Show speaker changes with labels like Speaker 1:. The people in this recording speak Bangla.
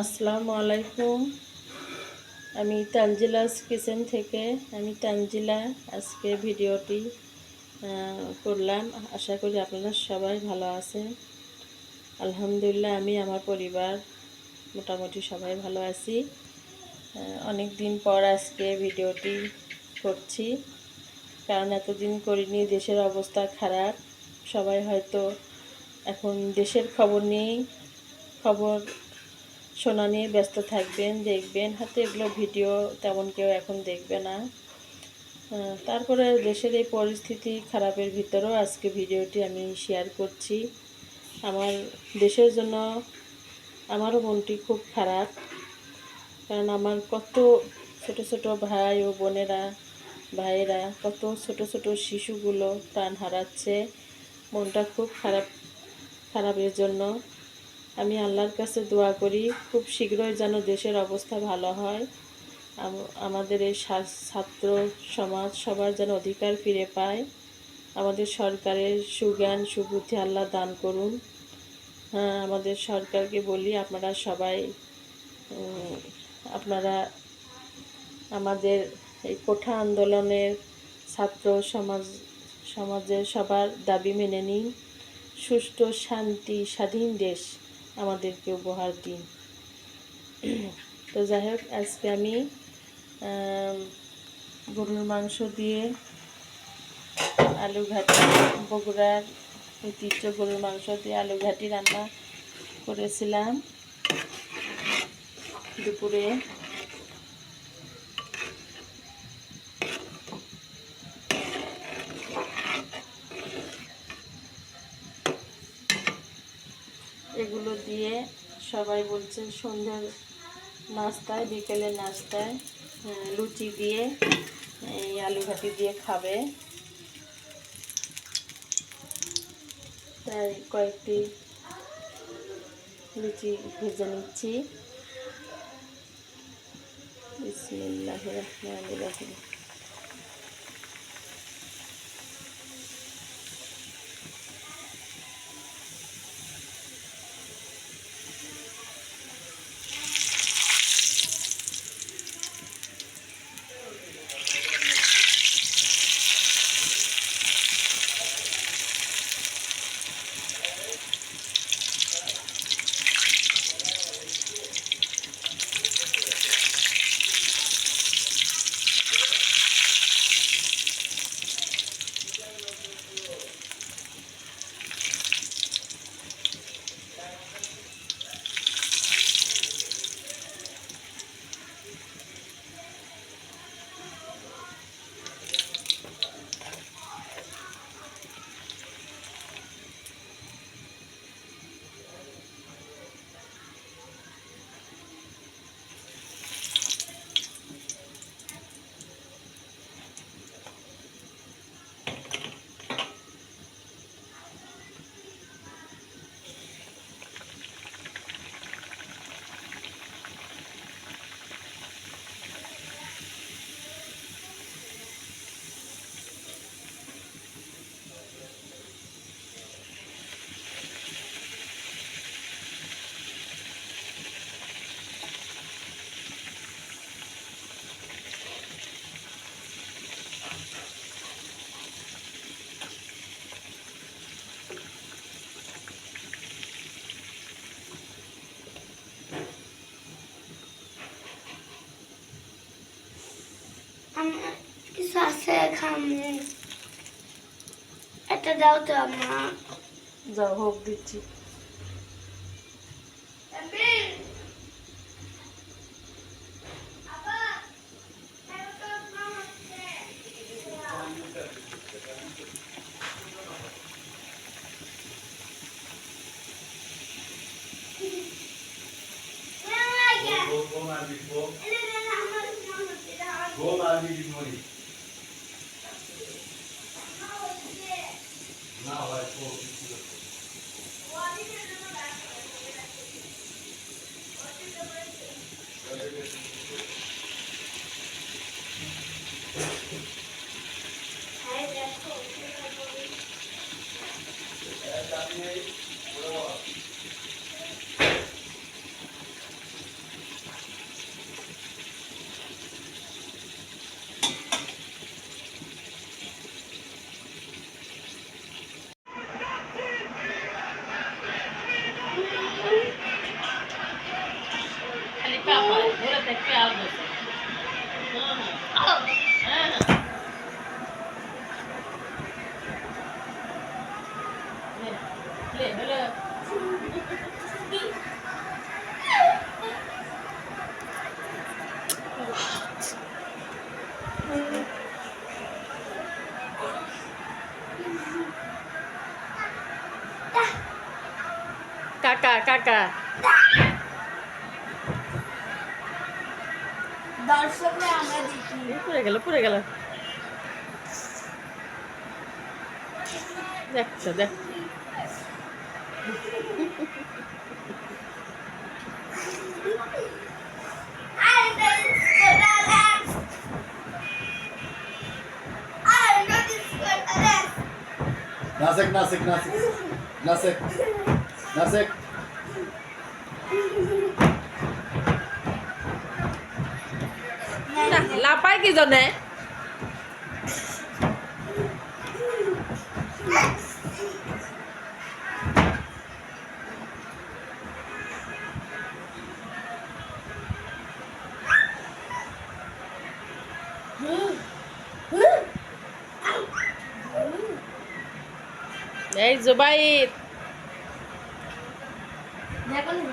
Speaker 1: আসসালামু আলাইকুম। আমি তানজিলাস কিচেন থেকে তানজিলা আজকে ভিডিওটি করলাম। আশা করি আপনারা সবাই ভালো আছেন। আলহামদুলিল্লাহ, আমি আমার পরিবার মোটামুটি সবাই ভালো আছি। অনেক দিন পর আজকে ভিডিওটি করছি, কারণ এতদিন করিনি। দেশের অবস্থা খারাপ। সবাই হয়তো এখন দেশের খবর শোনা নিয়ে ব্যস্ত থাকবেন, দেখবেন হয়তো এগুলো ভিডিও তেমন কেউ এখন দেখবে না। তারপরে দেশের এই পরিস্থিতি খারাপের ভিতরেও আজকে ভিডিওটি আমি শেয়ার করছি। আমার দেশের জন্য আমারও মনটি খুব খারাপ, কারণ আমার কত ছোট ছোট ভাই ও ভাইয়েরা, কত ছোট ছোট শিশুগুলো প্রাণ হারাচ্ছে। মনটা খুব খারাপের জন্য আমি আল্লাহর কাছে দোয়া করি খুব শীঘ্রই যেন দেশের অবস্থা ভালো হয়। আমাদের এই ছাত্র সমাজ সবার যেন অধিকার ফিরে পায়। আমাদের সরকারের সুজ্ঞান সুবুদ্ধি আল্লাহ দান করুন। হ্যাঁ, আমাদের সরকারকে বলি, আপনারা সবাই আপনারা আমাদের এই কোঠা আন্দোলনের ছাত্র সমাজের সবার দাবি মেনে নিন। সুষ্ঠু শান্তি স্বাধীন দেশ আমাদেরকে উপহার দিন। তো যাই হোক, আজকে আমি গরুর মাংস দিয়ে আলু ঘাটি, বগুড়ার ঐতিহ্য গরুর মাংস দিয়ে আলু ঘাটি রান্না করেছিলাম দুপুরে। এগুলো দিয়ে সবাই বলছেন সন্ধ্যার নাস্তায়, বিকেলের নাস্তায় লুচি দিয়ে এই আলু ঘাটি দিয়ে খাবে। তাই কয়েকটি লুচি ভেজে নিচ্ছি। বিসমিল্লাহির রহমানির রহিম।
Speaker 2: কিছু আছে খামে, এটা দাও তো আমা।
Speaker 1: যাও, হোক দিচ্ছি। কাঁপায় ধরে থেকে আল বসে হ্যাঁ হ্যালো কাকা কাকা
Speaker 2: দর্শকরা আমরা দেখি
Speaker 1: পুড়ে গেল দেখছো দেখ
Speaker 3: Nasik, nasik, nasik. Nasik. Nasik.
Speaker 1: না লাপায় কি জন্যে এই জুবাইর
Speaker 2: দেখো না